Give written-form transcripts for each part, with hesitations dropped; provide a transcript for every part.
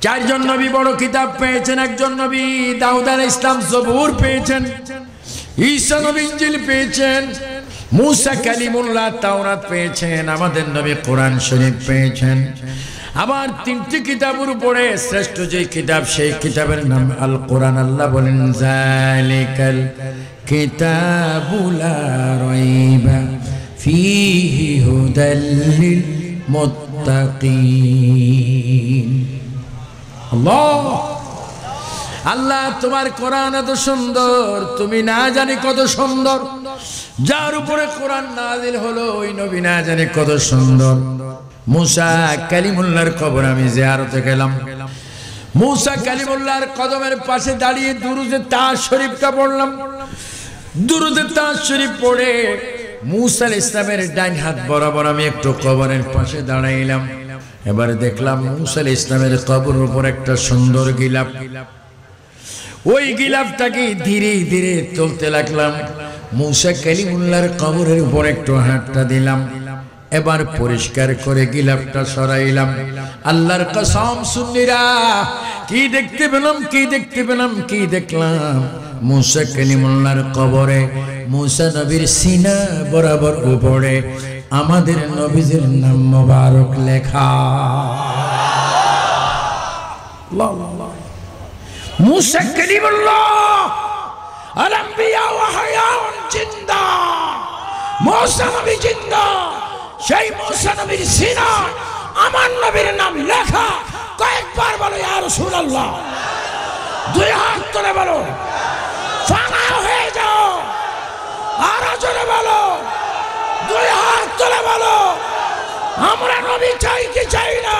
চারজন নবী বড় কিতাব পেয়েছেন। একজন নবী দাউদ আলাইহিস সালাম জবুর পেয়েছেন, ঈসা নবী ইনজিল পেয়েছেন, মুসা কালিমুল্লাহ তাওরাত পেয়েছেন, আমাদের নবী কোরআন শরীফ পেয়েছেন। আবার তিনটি কিতাবের উপরে শ্রেষ্ঠ যে কিতাব সেই কিতাবের নাম আল কোরআন। আল্লাহ বলেন যালিকাল কিতাবু লা রাইবা ফীহি হুদাল লিল মুত্তাকিন। আল্লাহ আল্লাহ তোমার কোরআন এত সুন্দর, তুমি না জানি কত সুন্দর। যার উপরে কোরআন নাযিল হলো ওই নবী না জানি কত সুন্দর। মুসা কালিমুল্লাহর কবর আমি জিয়ারতে গেলাম। মুসা কালিমুল্লাহর কদমের পাশে দাঁড়িয়ে দুরুদে তাজ শরীফটা পড়লাম। দুরুদে তাজ শরীফ পড়ে মুসা আলাইহিস সালামের ডান হাত বরাবর আমি একটু কবরের পাশে দাঁড়াইলাম। এবারে দেখলাম মুসা আলাইহিস সালামের কবরের উপর একটা সুন্দর গিলাফ। ওই গিলাফটাকে ধীরে ধীরে তুলতে লাগলাম। মুসা কালিমুল্লাহর কবরের উপর একটু হাতটা দিলাম। এবার পরিষ্কার করে গিলাফটা সরাইলাম। আল্লাহর কসম সুন্নিরা, কি দেখতে পেলাম, কি দেখতে পেলাম, কি দেখলাম? মুসা কালিমুল্লাহর কবরে মুসা নবীর সিনা বরাবর উপরে আমাদের নবীজির নাম মোবারক লেখা। মুসা কালিমুল্লাহ আল আম্বিয়া ওয়া হায়াউন জিন্দা। মুসা নবী জিন্দা, সেই মুসা নবীর সিনা আমার নবীর নাম লেখা। কয়েকবার বলো ইয়া রাসূলুল্লাহ, দুই হাত তুলে বলো ফানা হয়ে যাও। আর জোরে বলো, দুই হাত তুলে বলো আমরা নবী চাই কি চাই না?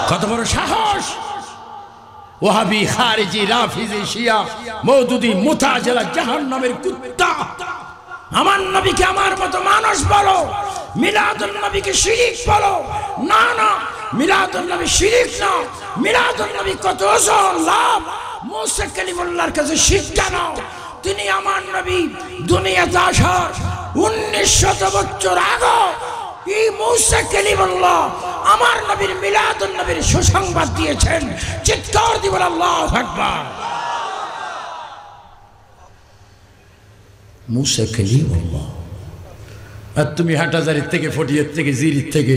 কত বড় সাহস! ওয়াহাবি, খারিজি, রাফিজি, শিয়া, মওদুদি, মুতাজিলা, জাহান্নামের কুত্তা আমার নবীকে আমার মতো মানুষ বলো, মিলাদুন নবীকে শিরিক বলো। না না, মিলাদুন নবী শিরিক না, মিলাদুন নবী কত ওজন লাভ। মুসা কালিমুল্লাহর কাছে শিক্ষা নাও। তিনি আমার নবী দুনিয়াতে আসার 1900 বছর আগে এই মুসা কালিমুল্লাহ আমার নবীর মিলাদুন নবীর সুসংবাদ দিয়েছেন। চিৎকার দিয়ে বল আল্লাহু আকবার। মুসা কালিমুল্লাহ। আর তুমি হাটাজারির থেকে, ফটিয়ার থেকে, জিরির থেকে,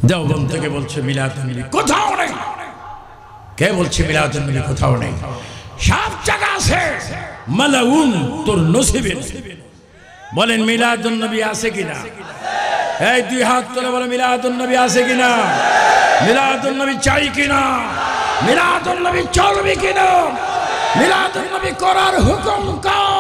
দেওবন্দ থেকে বলছো মিলাদুন নবী কোথাও নেই। কে বলছে মিলাদুন নবী কোথাও নেই? সব জায়গা আছে, মালাউন তোর নসিবে। বলেন মিলাদুন নবী আছে কিনা? এই দুই হাত তুলে বলে মিলাদুন নবী আছে কিনা? মিলাদুন নবী চাই কিনা? মিলাদুন নবী চলবে কিনা? মিলাদুন নবী করার হুকুম কার?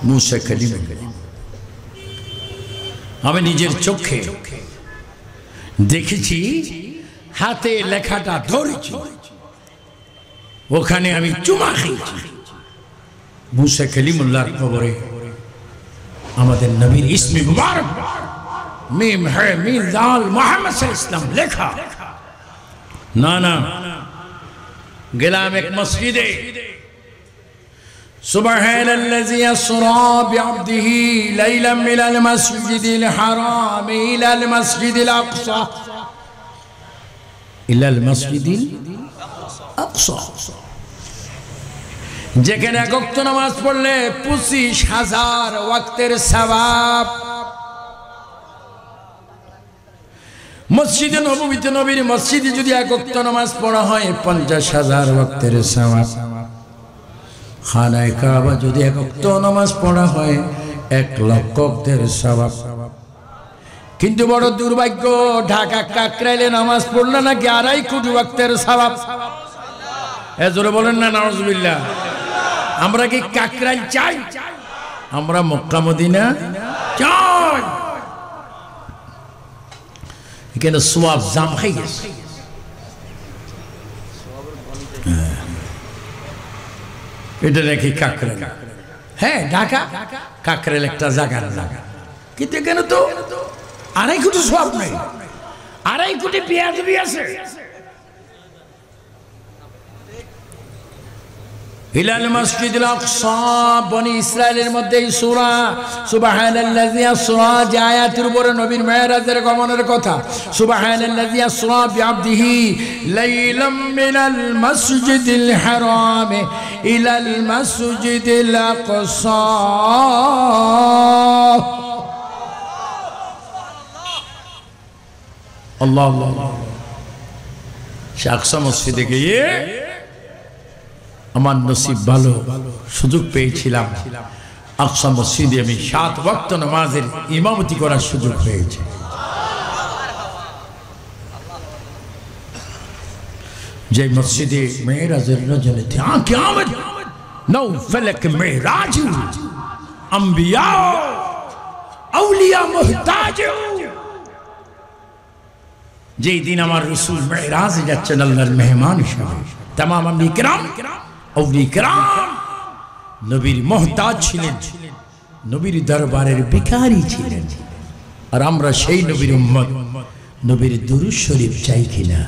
মুসা কালিমুল্লাহ। আমি নিজের চোখে দেখেছি, হাতে লেখাটা ধরেছি, ওখানে আমি চুমা খেয়েছি। মুসা কালিমুল্লাহর কবরে আমাদের নবীর ইসমে মুবারক মিম হে মিম দাল মুহাম্মদ সাল্লাল্লাহু আলাইহি ওয়াসাল্লাম লেখা। না না, গেলাম এক মসজিদে। সুবহানাল্লাযী আসরা বিআবদিহি লাইলাম মিনাল মাসজিদিল হারাম ইলাল মাসজিদিল আকসা, ইলাল মাসজিদিল আকসা, যেখানে এক ওয়াক্ত নামাজ পড়লে 25,000 ওয়াক্তের সওয়াব। মসজিদে নববীতে নবীর মসজিদে যদি এক ওয়াক্ত নামাজ পড়া হয় 50,000 ওয়াক্তের সওয়াব। খানায়ে কাবা যদি এক ওয়াক্ত নামাজ পড়া হয় 1,00,000 ওয়াক্তের সওয়াব। কিন্তু বড় দুর্ভাগ্য, ঢাকা কাকরাইলে নামাজ পড়লে নাকি 2.5 কোটি ওয়াক্তের সওয়াব। এজোরে বলেন না নাউজুবিল্লাহ। আমরা কি কাকরাইল চাই? আমরা মক্কা মদিনা চাই। এখানে সওয়াব জাম হয়ে গেছে। এটা নাকি কাকরাইল। হ্যাঁ, ঢাকা কাকরাইল একটা জায়গা, কিন্তু এখানে তো আড়াই কোটি সওয়াব নাই, আড়াই কোটি বেয়াদবি আছে। ইলাল মসজিদুল আকসা, বনি ইসরাইলের মধ্যে এই সূরা সুবহানাল্লাযী আসরা যে আয়াতের উপরে নবীর মেরাজের গমনের কথা। সুবহানাল্লাযী আসরা বিআবদিহি লাইলাম মিনাল মসজিদিল হারাম ইলাল মসজিদিল আকসা। আল্লাহ আল্লাহ। সে আকসা মসজিদে গিয়ে আমার নসিব ভালো, সুযোগ পেয়েছিলাম আকসা মসজিদে আমি 7 ওয়াক্ত নামাজের ইমামতি করার সুযোগ হয়েছে। যে মসজিদে মেরাজের রজনীতে কিয়ামত নৌ ফলক মেরাজ আম্বিয়া আউলিয়া মুহতাজ, যেই দিন আমার রাসূল মেরাজে যাচ্ছেন আল্লাহর মেহমান হিসেবে, तमाम আম্বিয়া কিরাম আউলিয়া কিরাম নবীর মুহতাজ ছিলেন, নবীর দরবারের ভিখারি ছিলেন। আর আমরা সেই নবীর উম্মত, নবীর দুরূদ শরীফ চাই কিনা?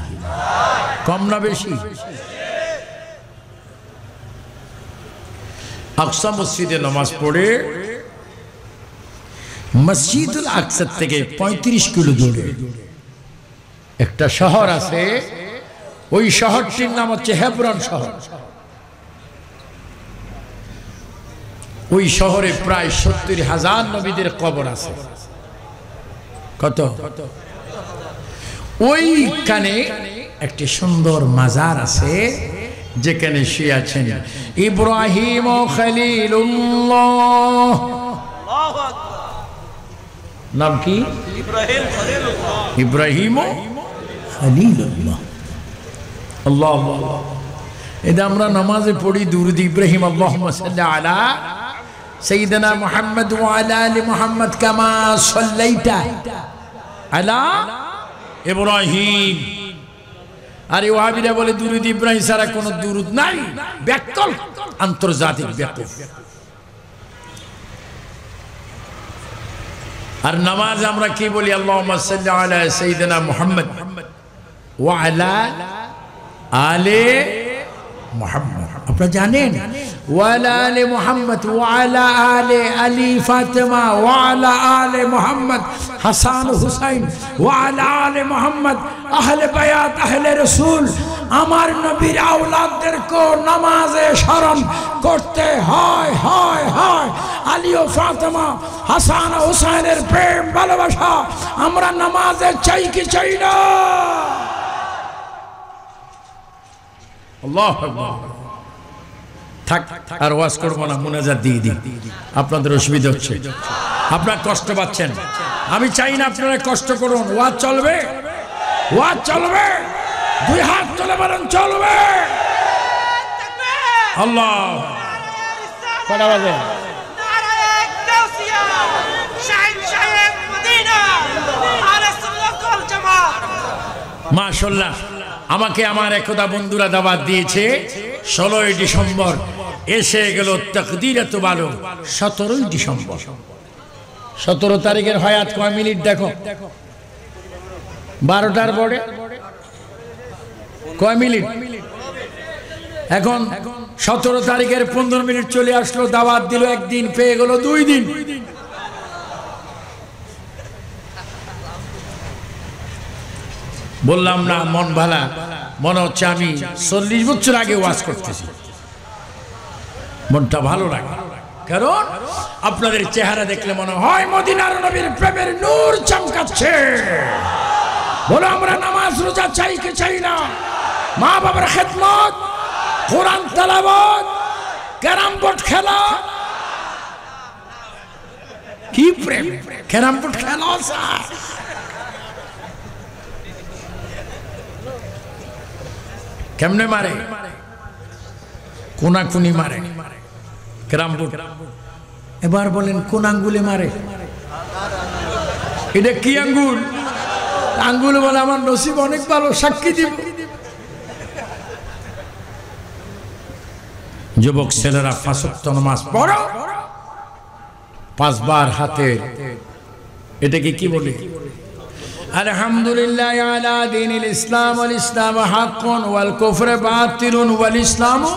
কম না বেশি? আকসা মসজিদে নামাজ পড়ে মসজিদুল আকসা থেকে 35 কিলো দূরে একটা শহর আছে, ওই শহরটির নাম হচ্ছে হেব্রন শহর। ওই শহরে প্রায় 70,000 নবীদের কবর আছে। কত? ওইখানে একটি সুন্দর মাজার আছে যেখানে শুয়ে আছেন ইব্রাহিম খলিলুল্লাহ। নাম কি? ইব্রাহিম খলিলুল্লাহ। আল্লাহ আল্লাহ। এটা আমরা নামাজে পড়ি দুরূদ ইব্রাহিম, আল্লাহুম্মা সাল্লি আলা সাইয়্যিদিনা মুহাম্মদ ওয়া আলা আলি মুহাম্মদ কামা সাল্লাইতা আলা ইব্রাহিম। আরে ওয়াহাবিরা বলে দুরূদ ইব্রাহিম ছাড়া কোনো দুরূদ নাই, ব্যাকল, আন্তর্জাতিক ব্যাকল। আর নামাজ আমরা কি বলি? আল্লাহুম্মা সাল্লি আলা সাইয়্যিদিনা মুহাম্মদ ওয়া আলা আলে মুহাম্মদ। আপনারা জানেন ওয়া আলা আলে মুহাম্মদ ওয়া আলা আলে আলী ফাতেমা ওয়া আলা আলে মুহাম্মদ হাসান হুসাইন ওয়া আলা আলে মুহাম্মদ আহলে বায়াত আহলে রাসূল। আমার নবীর আওলাদদেরকে নামাজে স্মরণ করতে হয় হয় হয়। আলী ও ফাতেমা হাসান ও হুসাইনের প্রেম ভালোবাসা আমরা নামাজে চাই কি চাই না? আল্লাহু আকবার। থাক আর ওয়াজ করব না, মুনাজাত দিয়ে দিই। আপনাদের অসুবিধা হচ্ছে, আপনারা কষ্ট পাচ্ছেন। আমি চাই না আপনারা কষ্ট করুন। ওয়াজ চলবে, ওয়াজ চলবে, দুই হাত তুলে বলেন চলবে। আল্লাহ কটা বাজে? মাশাআল্লাহ। আমাকে আমার একদা বন্ধুরা দাওয়াত দিয়েছে 16ই ডিসেম্বর, এসে গেল তাকদীর তো ভালো 17ই ডিসেম্বর। 17 তারিখের হায়াত কয় মিনিট দেখো? 12টার পরে কয় মিনিট? এখন 17 তারিখের 15 মিনিট চলে আসলো। দাওয়াত দিল একদিন, পেয়ে গেল 2 দিন। বললাম না মন ভালা, মনে হচ্ছে আমি 40 বছর আগে ওয়াজ করতেছি। মনটা ভালো লাগে, কারণ আপনাদের চেহারা দেখলে মনে হয় মদিনার নবীর প্রেমের নূর চমকাচ্ছে। বলো আমরা নামাজ রোজা চাই কি চাই না? মা বাবার খেদমত, কোরআন তেলাওয়াত, ক্যারাম বোর্ড খেলা। কি প্রেম! ক্যারাম বোর্ড খেলা কেমনে মারে? কোনাকুনি মারে ক্যারাম বোর্ড। এবার বলেন কোন আঙ্গুলে মারে? এটা কি আঙ্গুল? আঙ্গুল বলে আমার নসিব অনেক ভালো, সাক্ষী দিব। যুবক ছেলেরা 5 ওয়াক্ত নামাজ পড়ো, 5 বার হাতের, এটাকে কি বলে? আলহামদুলিল্লাহ আলা দীনিল ইসলাম ওয়াল ইসলামু হাক্কুন ওয়াল কুফরু বাতিলুন ওয়াল ইসলামু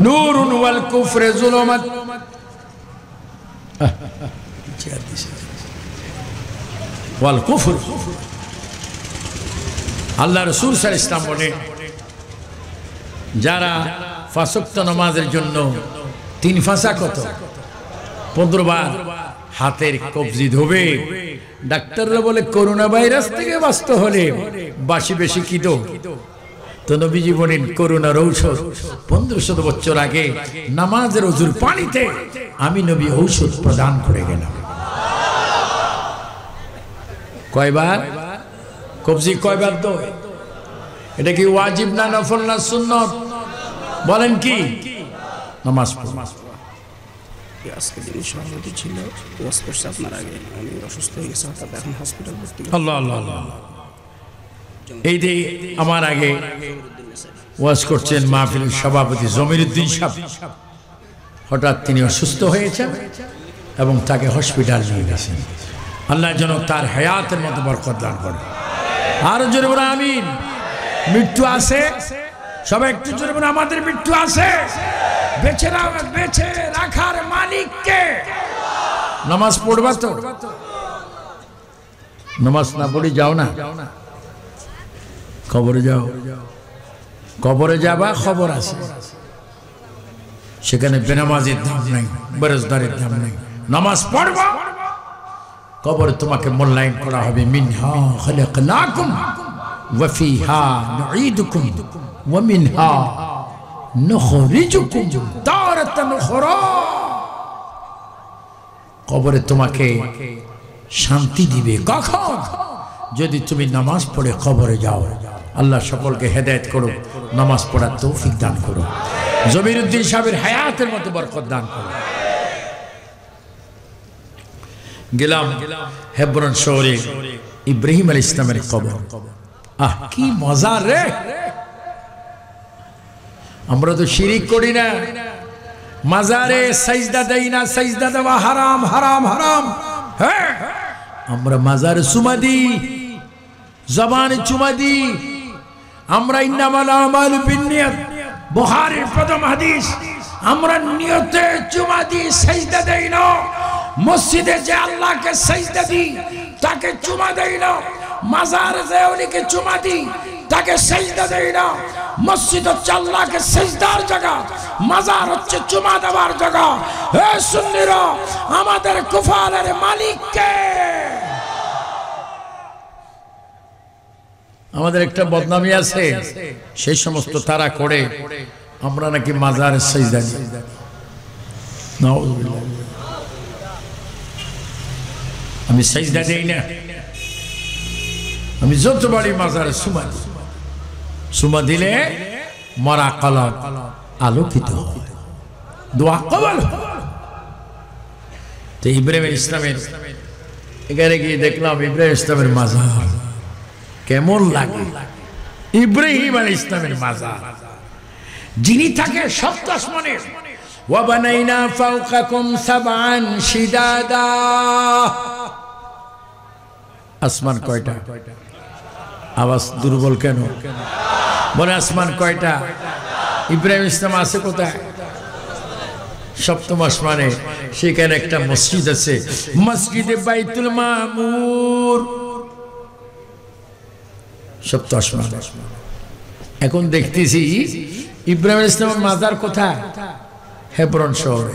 নূরুন ওয়াল কুফরু যুলুমাত। ওয়াল কুফর, আল্লাহ রাসূল সাল্লাল্লাহু আলাইহি ওয়াসাল্লাম বলেন যারা পাঁচ ওয়াক্ত নামাজের জন্য 3 ফাঁসা কত 15 বার হাতের কবজি ধোবে, ডাক্তাররা বলে করোনা ভাইরাস থেকে বাঁচতে হলে বাসি বেশি কি দো, তো নবীজি বলেন করোনার ঔষধ 1500 বছর আগে নামাজের ওযুর পানিতে আমি নবী ঔষধ প্রদান করে গেলাম। কয়বার কবজি কয়বার দো? এটা কি ওয়াজিব না নফল না সুন্নত? বলেন কি? নামাজ পড়ো। আজকে দিন সভাপতি ছিল, ওয়াজ করছে আপনার আগে, উনি অসুস্থ হয়ে গেছে, হঠাৎ এখন হসপিটাল ভর্তি। আল্লাহ আল্লাহ আল্লাহ। এই যে আমার আগে ওয়াজ করছেন মাহফিলের সভাপতি জমিরুদ্দিন সাহেব, হঠাৎ তিনি অসুস্থ হয়েছেন এবং তাকে হসপিটাল নিয়ে গেছেন। আল্লাহ যেন তার হায়াতের মতো বরকত দান করে। আরো জোরে বলে আমিন। মৃত্যু আছে, সবাই একটু জোরে বলে আমাদের মৃত্যু আছে। বেঁচে রাখার মালিক কে? নামাজ পড়বা তো? নামাজ না পড়ে যাও না, কবরে যাও। কবরে যাবা, খবর আছে সেখানে বেনামাজের দাম নাই, বেরোজগারের দাম নাই। নামাজ পড়বা, কবরে তোমাকে মূল্যায়ন করা হবে। মিনহা খালাকনাকুম ওয়া ফিহা নুঈদুকুম ওয়া মিনহা নুখরিজুকুম তারাতান উখরা। কবরে তোমাকে শান্তি দিবে কখন? যদি তুমি নামাজ পড়ে কবরে যাও। আল্লাহ সকলকে হেদায়েত করো, নামাজ পড়ার তৌফিক দান করো, জমিরুদ্দিন সাহেবের হায়াতের মতো বরকত দান করো। গেলাম হেব্রন শহরে ইব্রাহিম আলাইহিস সালামের কবর। আহ কি মজা রে! আমরা তো শিরিক করি না, মাজারে সাজদা দেই না, সাজদা দেওয়া হারাম হারাম হারাম। হ্যাঁ, আমরা মাজারে চুমা দিই, জবানে চুমা দিই। আমরা ইন্নামাল আমালু বিন্নিয়াত, বুখারীর প্রথম হাদিস। আমরা নিয়তে চুমা দিই, সাজদা দেই না। মসজিদে যে আল্লাহকে সাজদা দিই তাকে চুমা দেই না, মাজারে যে ওলিকে চুমা দিই তাকে সাজদা দেই না। মসজিদ হচ্ছে আল্লাহকে সাজদার জায়গা, মাজার হচ্ছে চুমা দেওয়ার জায়গা। হে সুন্নিরা, আমাদের কুফারের মালিক কে? আমাদের একটা বদনামি আছে, সেই সমস্ত তারা করে আমরা নাকি মাজারে সাজদা দিই। নাউযুবিল্লাহ। আমি সাজদা দেই না, আমি যতবারই মাজারে সুমা দিই। সুমা দিলে মরা কলব আলোকিত হয়, দোয়া কবুল হয়। তো ইব্রাহিম ইসলামের এখানে গিয়ে দেখলাম ইব্রাহিম ইসলামের মাজার কেমন লাগে। ইব্রাহিম আলাইহিস সালামের মাজার, যিনি থাকে সপ্ত আসমানে। ওয়া বানাইনা ফাওকাকুম সাবআন শিদাদা। আসমান কয়টা? আওয়াজ দুর্বল কেন? বলে আসমান কয়টা? ইব্রাহিম ইসলাম আছে কোথায়? সপ্তম আসমানে। সেখানে একটা মসজিদ আছে, মসজিদে বাইতুল মামুর, সপ্ত আসমান। এখন দেখতেছি ইব্রাহিম ইসলামের মাজার কোথায়? হেব্রন শহরে।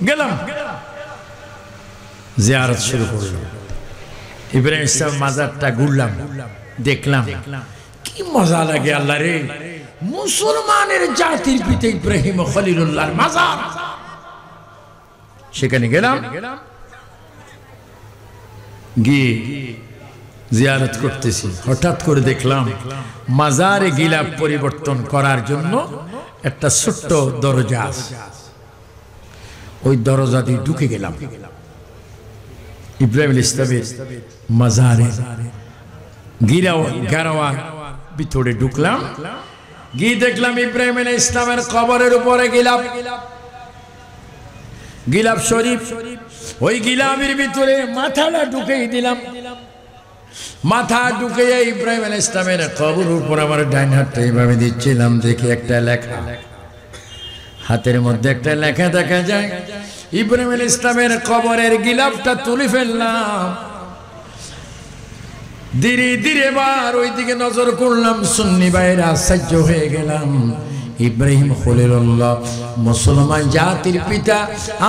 গেলাম, জিয়ারত শুরু করলাম। ইব্রাহিম ইসলাম মাজারটা ঘুরলাম, দেখলাম কি মজা লাগে। আল্লাহ রে, মুসলমানের জাতির পিতা ইব্রাহিম খলিলুল্লাহর মাজার। সেখানে গেলাম, গিয়ে জিয়ারত করতেছি। হঠাৎ করে দেখলাম মাজারে গিলাফ পরিবর্তন করার জন্য একটা ছোট্ট দরজা আছে। ওই দরজা দিয়ে ঢুকে গেলাম ইব্রাহিম ইসলামের মাজারে। গারাওয়ার ভিতরে ঢুকলাম, গিয়ে দেখলাম ইব্রাহিম ইসলামের কবরের উপরে গিলাফ, গিলাফ শরীফ। ওই গিলাফের ভিতরে মাথাটা ঢুকেই দিলাম। মাথা ঢুকে ইব্রাহিম আলাইহিস সালামের কবর উপর আমার ডাইন হাতটা এইভাবে দিচ্ছিলাম, দেখি একটা লেখা, হাতের মধ্যে একটা লেখা দেখা যায়। ইব্রাহিম আলাইহিস সালামের কবরের গিলাফটা তুলে ফেললাম, ধীরে ধীরে বার ওই দিকে নজর করলাম, সুন্নি ভাইরা আশ্চর্য হয়ে গেলাম। ইব্রাহিম খলিলুল্লাহ মুসলমান জাতির পিতা,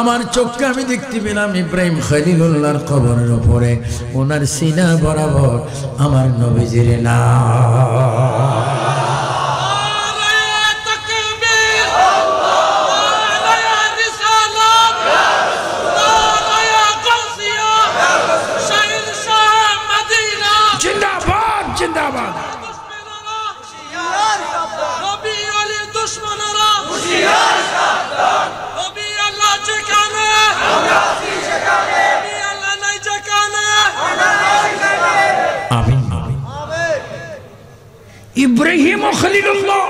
আমার চোখকে আমি দেখতে পেলাম ইব্রাহিম খলিলুল্লাহর কবরের উপরে ওনার সিনা বরাবর আমার নবীজির নাম। ইব্রাহিম খলিলুল্লাহ,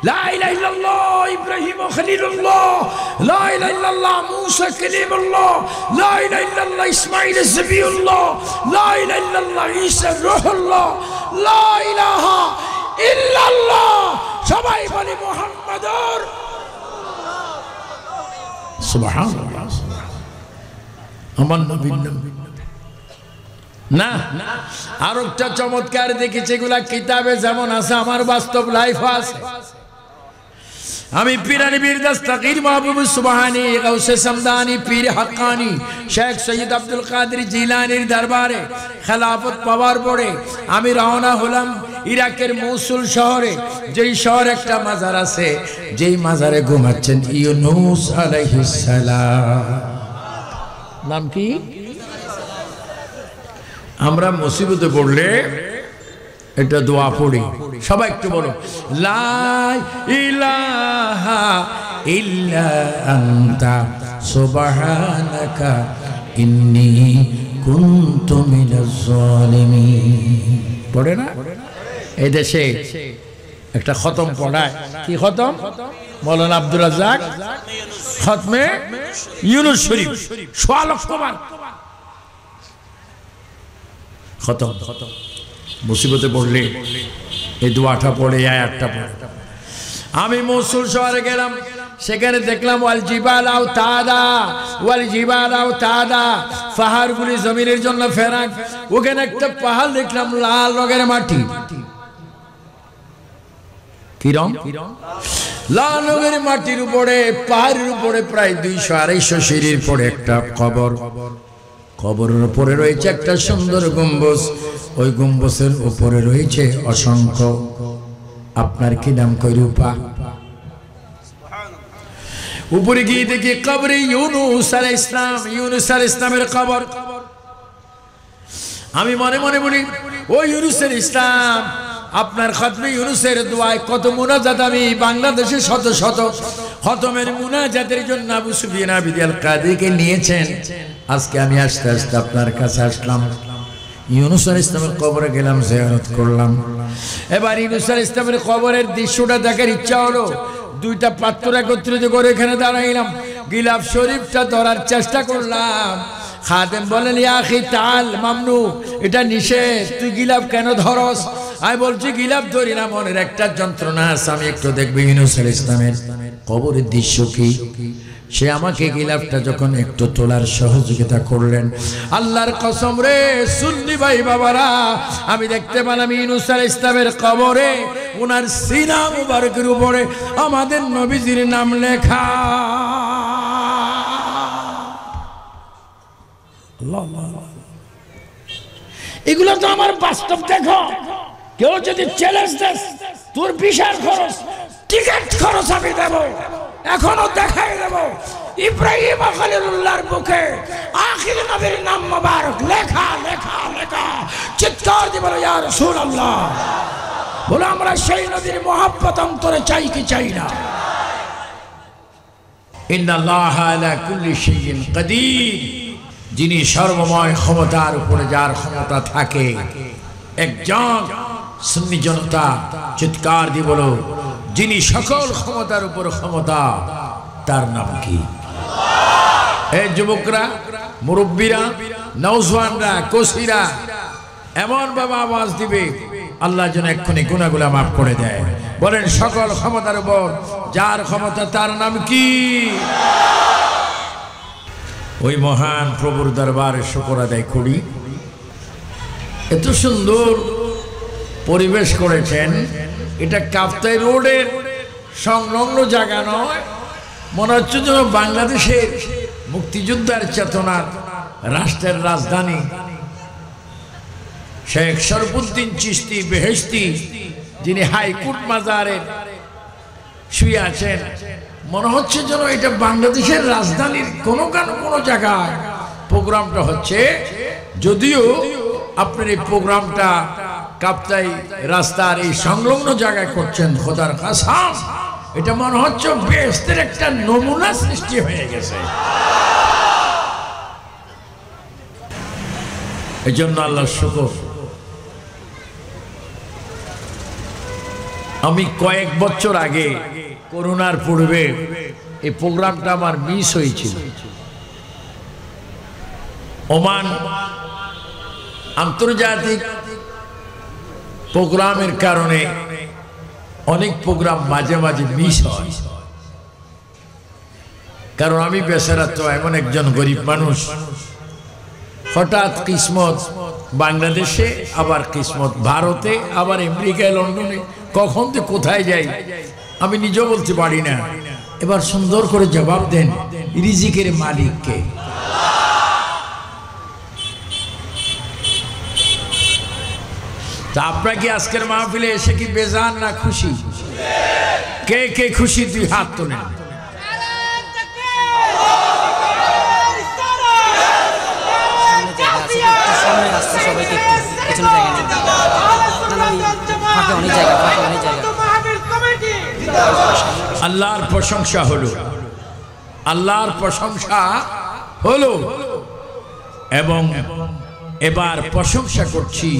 লা ইলাহা ইল্লাল্লাহ, ইব্রাহিম খলিলুল্লাহ, লা ইলাহা ইল্লাল্লাহ, মুসা কালিমুল্লাহ, লা ইলাহা ইল্লাল্লাহ, ইসমাঈল যাবিউল্লাহ, লা ইলাহা ইল্লাল্লাহ, ঈসা রূহুল্লাহ, লা ইলাহা ইল্লাল্লাহ। সবাই বলি মুহাম্মাদুর সুবহানাল্লাহ। আমার নবীর নাম না, আর একটা চমৎকার দেখেছি, এগুলা কিতাবে যেমন আছে আমার বাস্তব লাইফ আছে। আমি পীরানি বীর দস্তগীর মাহবুব সুবহানী গাউসে সামদানি পীর হাক্কানি শেখ সৈয়দ আব্দুল কাদের জিলানীর দরবারে খেলাফত পাওয়ার পরে আমি রওনা হলাম ইরাকের মৌসুল শহরে। যেই শহর একটা মাজার আছে, যেই মাজারে ঘুমাচ্ছেন ইউনূস আলাইহিস সালাম। নাম কি? আমরা মুসিবতে পড়লে একটা দোয়া পড়ি, সবাই একটু বলো, লা ইলাহা ইল্লা আনতা সুবহানাকা ইন্নী কুনতু মিনাজ জালিমিন। পড়ে না? এই দেশে একটা খতম পড়ায়, কি খতম? মাওলানা আব্দুর রাজ্জাক খতমে ইউনূস শরীফ ১০০ লক্ষ বার খতম। মুসিবতে পড়লে এই দোয়াটা পড়ে, আয়াতটা পড়ে। আমি মৌসুল শহরে গেলাম, সেখানে দেখলাম ওয়াল জিবাল আওতাদা, ওয়াল জিবাল আওতাদা, পাহাড়গুলি জমিনের জন্য ফেরাক। ওখানে একটা পাহাড় দেখলাম লাল রঙের মাটি। কি রং? লাল রঙের মাটির উপরে, পাহাড়ের উপরে প্রায় ২০০-২৫০ সিঁড়ির পরে একটা কবর। কবরের উপরে রয়েছে একটা সুন্দর গম্বুজ, ওই গম্বুজের উপরে রয়েছে অসংখ্য, আপনার কি নাম কই, রূপা। উপরে গিয়ে দেখি কবরে ইউনূস আলাইহিস সালাম, ইউনূস আলাইহিস সালামের কবর। আমি মনে মনে বলি, ও ইউনূস আলাইহিস সালাম, আপনার খতমে ইউনূসের দোয়ায় কত মুনাজাত আমি বাংলাদেশে শত শত খতমের মুনাজাতের জন্য আবু সুফিয়ান আল কাদিকে নিয়েছেন। আজকে আমি আস্তে আস্তে আপনার কাছে আসলাম, ইউনূস আলাইহিস সালামের কবরে গেলাম, জিয়ারত করলাম। এবার ইউনূস আলাইহিস সালামের কবরের দৃশ্যটা দেখার ইচ্ছা হলো। দুইটা পাত্র একত্রিত করে এখানে দাঁড়াইলাম, গিলাফ শরীফটা ধরার চেষ্টা করলাম। খাদেম বলেন, ইয়া আখি তাল মামনু, এটা নিষেধ, তুই গিলাফ কেন ধরস? আমি বলছি গিলাফ ধরি না, মনের একটা যন্ত্রণা আছে, আমি একটু দেখবো ইউনূস আলাইহিস সালামের কবরের দৃশ্য কি। সে আমাকে গিলাফটা যখন একটু তোলার সহযোগিতা করলেন, আল্লাহর কসম রে সুন্নি ভাই বাবারা, আমি দেখতে পেলাম ইউনূস আলাইহিস সালামের কবরে ওনার সিনা মুবারকের উপরে আমাদের নবীজির নাম লেখা। এগুলো তো আমার বাস্তব। দেখো, কেউ যদি চ্যালেঞ্জ দেয়, তোর বিশাল খরচ, টিকিট খরচ আমি দেব, এখনো দেখাই দেব ইব্রাহিম খলিলুল্লাহর বুকে আখির নবীর নাম মোবারক লেখা লেখা লেখা। চিৎকার দিয়ে বলো, ইয়া রাসূলুল্লাহ। বলো, আমরা সেই নবীর মহব্বত অন্তরে চাই কি চাই না? ইন্নাল্লাহা আলা কুল্লি শাইইন কাদির, যিনি সর্বময় ক্ষমতার উপরে যার ক্ষমতা থাকে। একজন সুন্নি জনতা চিৎকার দিয়ে বলো, যিনি সকল ক্ষমতার উপর ক্ষমতা, তার নাম কি? এই যুবকরা, মুরব্বীরা, নওজওয়ানরা, কোসিরা, এমন ভাবে আওয়াজ দিবে আল্লাহ যেন এক্ষুনি গুনাহগুলো মাফ করে দেয়। বলেন সকল ক্ষমতার উপর যার ক্ষমতা তার নাম কি? ওই মহান প্রভুর দরবারে শুকর আদায় করি। এত সুন্দর পরিবেশ করেছেন, এটা কাপ্তাই রোডের সংলগ্ন জায়গা নয়, মনে হচ্ছে যেন বাংলাদেশের মুক্তিযোদ্ধার চেতনার রাষ্ট্রের রাজধানী শেখ শরফুদ্দিন চিশতি বেহেশতি, যিনি হাইকোর্ট মাজারে শুয়ে আছেন, মনে হচ্ছে যেন এটা বাংলাদেশের রাজধানীর কোনো জায়গায় প্রোগ্রামটা হচ্ছে। যদিও আপনার এই প্রোগ্রামটা কাপ্তাই রাস্তার এই সংলগ্ন জায়গায় করছেন, খোদার কসম এটা মনে হচ্ছে বেহেশতের একটা নমুনা সৃষ্টি হয়ে গেছে। এই জন্য আল্লাহর শুকর। আমি কয়েক বছর আগে করোনার পূর্বে এই প্রোগ্রামটা আমার মিস হয়েছিল। ওমান আন্তর্জাতিক প্রোগ্রামের কারণে অনেক প্রোগ্রাম মাঝে মাঝে মিস হয়, কারণ আমি বেচারা তো এমন একজন গরিব মানুষ, হঠাৎ কিসমত বাংলাদেশে, আবার কিসমত ভারতে, আবার আমেরিকায়, লন্ডনে, কখন তো কোথায় যাই আমি নিজেও বলতে পারি না। এবার সুন্দর করে জবাব দেন, রিজিকের মালিককে। তা আপনারা কি আজকের মাহফিলে এসে কি বেজান না খুশি? কে কে খুশি দুই হাত তোলেন। আল্লাহর প্রশংসা হলো, আল্লাহর প্রশংসা হলো, এবং এবার প্রশংসা করছি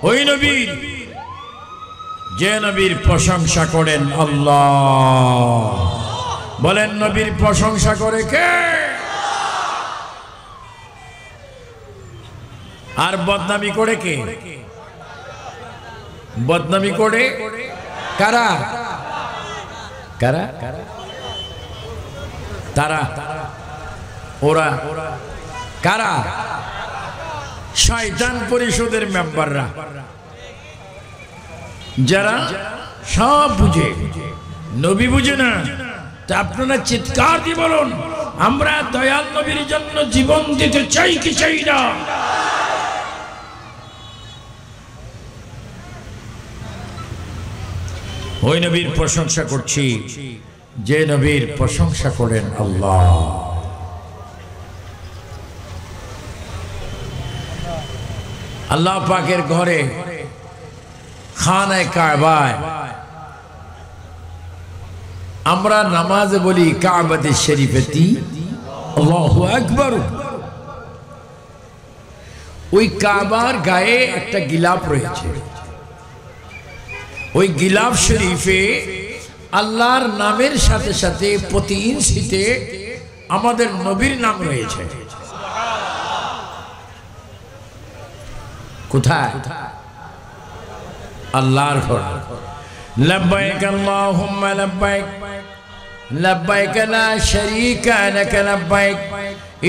ওই নবীর, যে নবীর প্রশংসা করেন আল্লাহ। বলেন নবীর প্রশংসা করে কে? আর বদনামি করে কে? বদনামি করে কারা? কারা? তারা, ওরা কারা? শয়তান পরিষদের মেম্বাররা, যারা সব বুঝে, নবী বুঝে না। তা আপনারা চিৎকার দিয়ে বলুন, আমরা দয়াল নবীর জন্য জীবন দিতে চাই কি চাই না? ওই নবীর প্রশংসা করছি যে নবীর প্রশংসা করেন আল্লাহ। আল্লাহ পাকের ঘরে খানায়ে কাবায় আমরা নামাজে বলি কাবাতে শরীফেতি আল্লাহু আকবার। ওই কাবার গায়ে একটা গিলাফ রয়েছে, ওই গিলাফ শরীফে আল্লাহর নামের সাথে সাথে প্রতি ইঞ্চিতে আমাদের নবীর নাম রয়েছে। কোথায়? আল্লাহর ঘর। লব্বাইক আল্লাহুম্মা লব্বাইক লব্বাইক লা শারীকা লাক লব্বাইক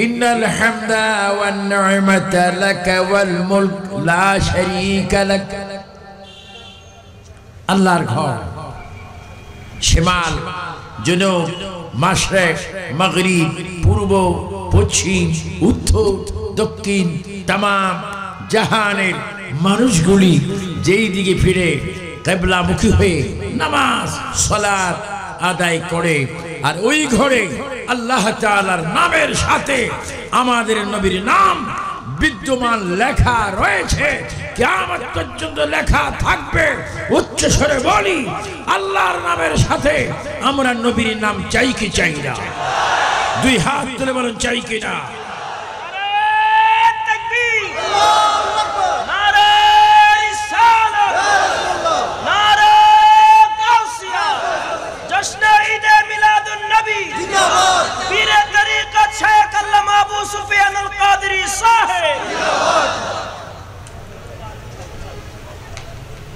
ইন্নাল হামদা ওয়ান নি'মাতা লাক ওয়াল মুলক লা শারীকা লাক। আল্লাহর ঘর, শিমাল, জুনুব, মাশরিক, মাগরিব, পূর্ব, পশ্চিম, উত্তর, দক্ষিণ, তামাম জাহানের মানুষগুলি যেই দিকে ফিরে কিবলামুখী হয়ে নামাজ সালাত আদায় করে, আর ওই ঘরে আল্লাহ তাআলার নামের সাথে আমাদের নবীর নাম বিদ্যমান লেখা রয়েছে, কিয়ামত পর্যন্ত লেখা থাকবে। উচ্চ স্বরে বলি, আল্লাহর নামের সাথে আমরা নবীর নাম চাই কি চাই না? দুই হাত তুলে বলেন চাই কি না?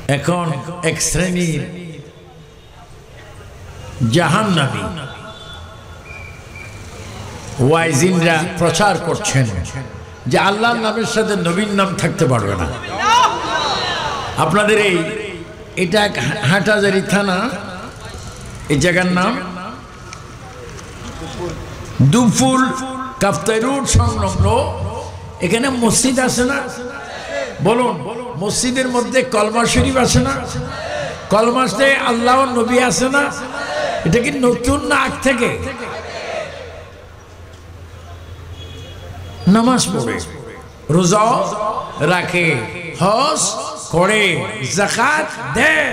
এখন এক শ্রেণীর জাহান্নামী ওয়াইজিনরা প্রচার করছেন যে আল্লাহর নামের সাথে নবীর নাম থাকতে পারবে না। আপনাদের এটা হাটহাজারী থানা, এই জায়গার নাম দুফুল কাফতাই রোড সংলগ্ন। এখানে মসজিদ আছে না? বলুন, মসজিদের মধ্যে কলমা শরীফ আছে না? কলমাতে আল্লাহ নবী আছে না? এটা কি নতুন না আগ থেকে? নামাজ পড়ে, রোজা রাখে, হজ করে, যাকাত দেয়,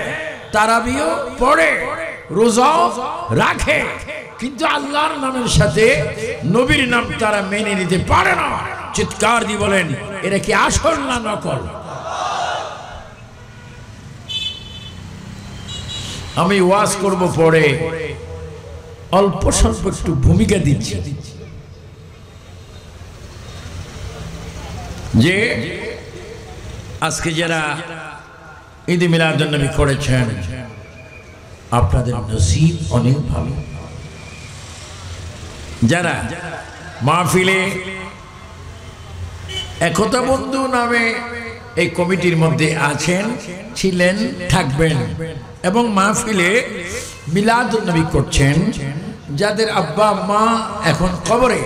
তারাবিও পড়ে, রোজা রাখে, কিন্তু আল্লাহর নামের সাথে নবীর নাম তারা মেনে নিতে পারে না। চিৎকার দিয়ে বলেন, এটা কি আসল না নকল? আমি ওয়াজ করব পরে, অল্প স্বল্প একটু ভূমিকা দিচ্ছি যে আজকে যারা ঈদ মিলাদুন নবী করেছেন, আপনাদের নসিব অনেক ভালো। যারা মাহফিলে একতা বন্ধু নামে এই কমিটির মধ্যে আছেন, ছিলেন, থাকবেন এবং মাহফিলে মিলাদুন নবী করছেন, যাদের আব্বা মা এখন কবরে,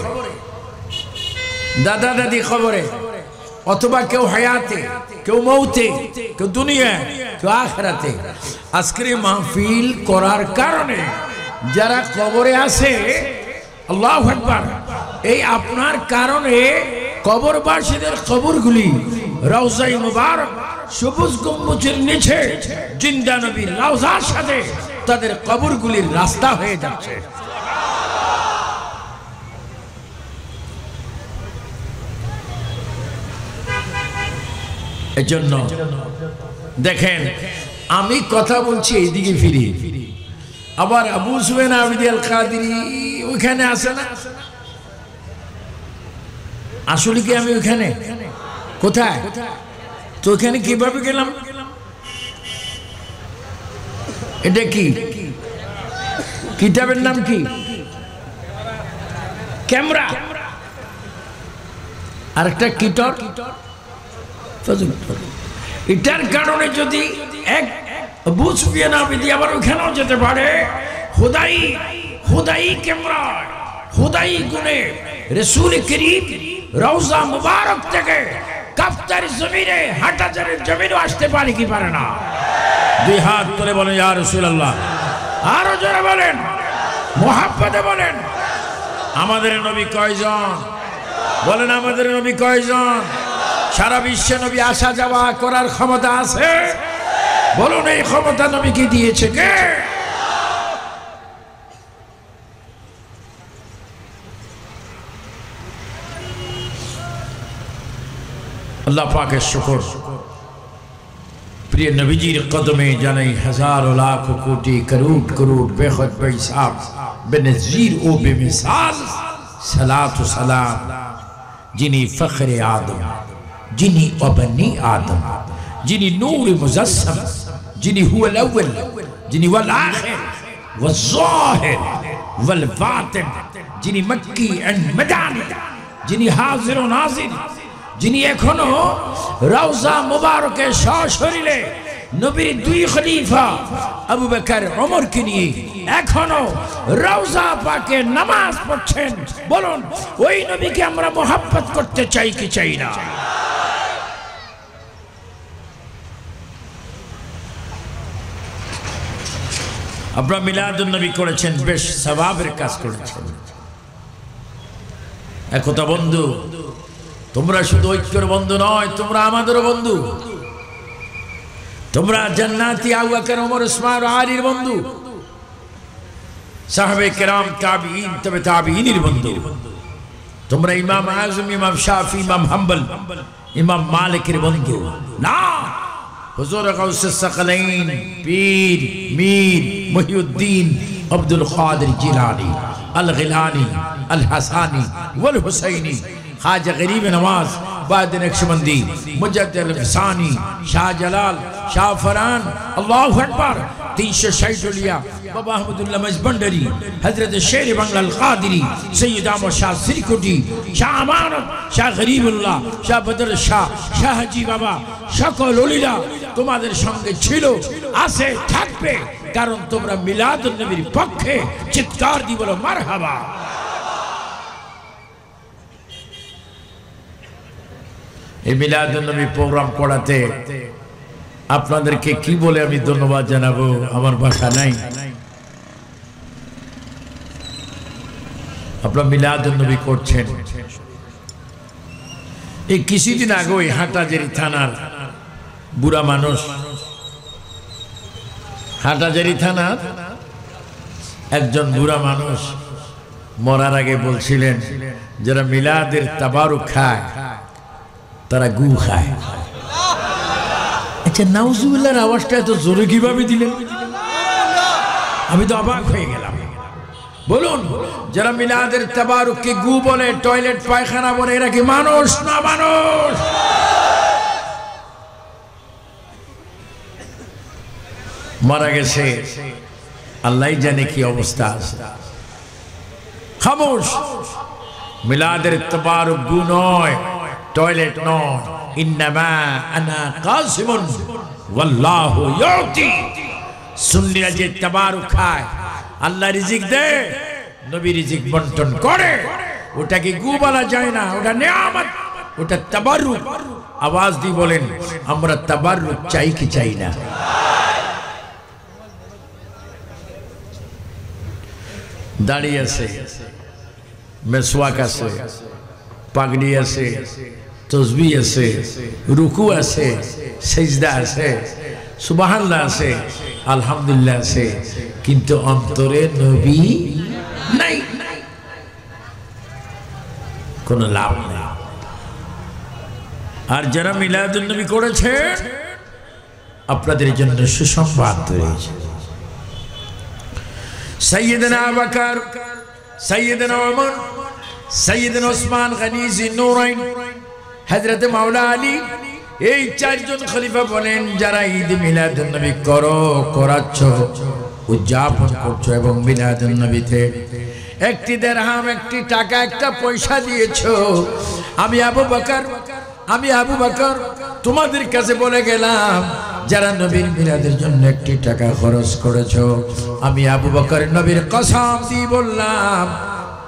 দাদা দাদি কবরে, অথবা কেউ হায়াতে, কেউ মৌতে, কেউ দুনিয়ায়, কেউ আখিরাতে, আজকের মাহফিল করার কারণে যারা কবরে আছে, আল্লাহু আকবার, এই আপনার কারণে কবরবাসীদের কবরগুলি রওজাই মুবারক সবুজ গম্বুজের নিচে জিন্দা নবীর রওজার সাথে তাদের কবরগুলির রাস্তা হয়ে যাচ্ছে। এজন্য দেখেন, আমি কথা বলছি এইদিকে ফিরি, আবার আবু সুফিয়ান আবিদি আল কাদেরী ওইখানে আছে না? আসলে কি আমি ওইখানে? কোথায়? তো ওইখানে কিভাবে গেলাম? এটা কি কিতাবের নাম? কি ক্যামেরা? আরেকটা কিটর। এটার কারণে যদি এক আবু সুফিয়ান আবিদি আবার ওখানেও যেতে পারে, খুদাই ক্যামেরা, খুদাই গুণে রাসূল করিম রওজা মুবারক থেকে কাফতার জমিনে, হাটহাজারীর জমিনে আসতে পারে কি পারে না? দুই হাত তুলে বলেন ইয়া রাসূলুল্লাহ। আরো জোরে বলেন, মুহাব্বতে বলেন। আমাদের নবী কয়জন? বলেন, আমাদের নবী কয়জন? সারা বিশ্বে নবী আসা যাওয়া করার ক্ষমতা আছে? বলুন, এই ক্ষমতা নবীকে দিয়েছে কে? আল্লাহ পাকের শুকর। প্রিয় নবীজির কদমে জানাই হাজারো লাখ কোটি করোড় করোড় বেখত বেহিসাব বেনজির ও বেমিসাল সালাত ও সালাম যিনি ফখরে আদম, যিনি অবনি আদম, যিনি নূর মুজাসসাম, যিনি হুয়াল আউয়াল, যিনি ওয়াল আখির ওয়াল যাহির ওয়াল বাতিন, যিনি মক্কি এন্ড মাদানী, যিনি হাজির ও নাজির, যিনি এখনো রওজা মুবারকে সশরীরে নবীর দুই খলিফা আবু বকর ওমরকে নিয়ে এখনো রওজা পাকে নামাজ পড়ছেন। বলুন, ওই নবীকে আমরা মোহাব্বত করতে চাই কি চাই না? আপনারা মিলাদুন নবী করেছেন, বেশ সওয়াবের কাজ করেছেন। একতা বন্ধু, তোমরা শুধু ঐক্যের বন্ধু নয়, তোমরা আমাদেরও বন্ধু। তোমরা জান্নাতি আবু বকর ওমর উসমান আলীর বন্ধু, সাহাবে কেরাম, তাবিঈন, তবে তাবিঈনের বন্ধু। তোমরা ইমাম আযম, ইমাম শাফি, ইমাম হাম্বল, ইমাম মালিকের বন্ধু না। হুজুর গাউসুস সাকলাইন, পীর মীর মুহিউদ্দিন আব্দুল কাদের জিলানী, আল গিলানী, আল হাসানী ওয়াল হুসাইনী, খাজা গরিব নওয়াজ, बायद नक्शबंदी मुजद्दिद अल-अफ़सानी शाह जलाल शाह फरान अल्लाहु अकबर 360 लिया बाबा अहमदुल्लाह मजबंडरी हजरत शेर बांग्ला अल-कादिरी सैयद अहमद शाह सिरकुटी शाह अमानत शाह गरीबुल्लाह शाह बदर शाह शाह हाजी बाबा সকল ওলিরা তোমাদের সঙ্গে ছিল আছে থাকবে কারণ তোমরা মিলাদুন নবীর পক্ষে চিৎকার দি বলো মারহাবা। এই মিলাদুন নবী প্রোগ্রাম করাতে আপনাদেরকে কি বলে আমি ধন্যবাদ জানাবো আমার ভাষা নাই। আপনারা মিলাদুন নবী করছেন। এই কিছুদিন আগে হাটাজারি থানার বুড়া মানুষ হাটাজারি থানার একজন বুড়া মানুষ মরার আগে বলছিলেন যারা মিলাদের তাবারুক খায় তারা গু খায়। আচ্ছা নাউজুবিল্লাহর আওয়াজটা এত জোরে কিভাবে দিলেন? আমি তো অবাক হয়ে গেলাম। বলুন যারা মিলাদের তাবারুককে গু বলে টয়লেট পায়খানা বলে এরা কি মানুষ না মানুষ? মারা গেছে আল্লাহই জানে কি অবস্থা আছে। খামোশ। মিলাদের তাবারুক গু নয় টয়লেট নয়। ইন্নামা আনা কাসিমুন ওয়াল্লাহু ইউতি। সুন্নিরা যে তাবারুক খায় আল্লাহ রিজিক দেয় নবী রিজিক বন্টন করে ওটাকে গু বলা যায় না ওটা নিয়ামত ওটা তাবারুক। আওয়াজ দিয়ে বলেন আমরা তাবারুক চাই কি চাই না? দাড়ি আছে মেসওয়াক আছে পাগড়ি আছে তসবিহ আছে রুকু আছে সিজদা আছে সুবহানাল্লাহ আছে আলহামদুলিল্লাহ আছে কিন্তু অন্তরে নবী নাই। কোন লাভ নেই। আর যারা মিলাদুন নবী করেছে আপনাদের জন্য সুসংবাদ রয়েছে। সৈয়দনা আবু বকর সৈয়দনা ওমর সৈয়দনা উসমান গনি জিন্নুরাইন হযরত মাওলা আলী এই চারজন খলিফা বলেন যারা ঈদ মিলাদুন নবী করাচ্ছ উদযাপন করছো এবং মিলাদুন নবীতে একটি দিরহাম একটি টাকা একটা পয়সা দিয়েছো আমি আবু বকর তোমাদের কাছে বলে গেলাম যারা নবীর মিলাদের জন্য একটি টাকা খরচ করেছো আমি আবু বকর নবীর কসম দিয়ে বললাম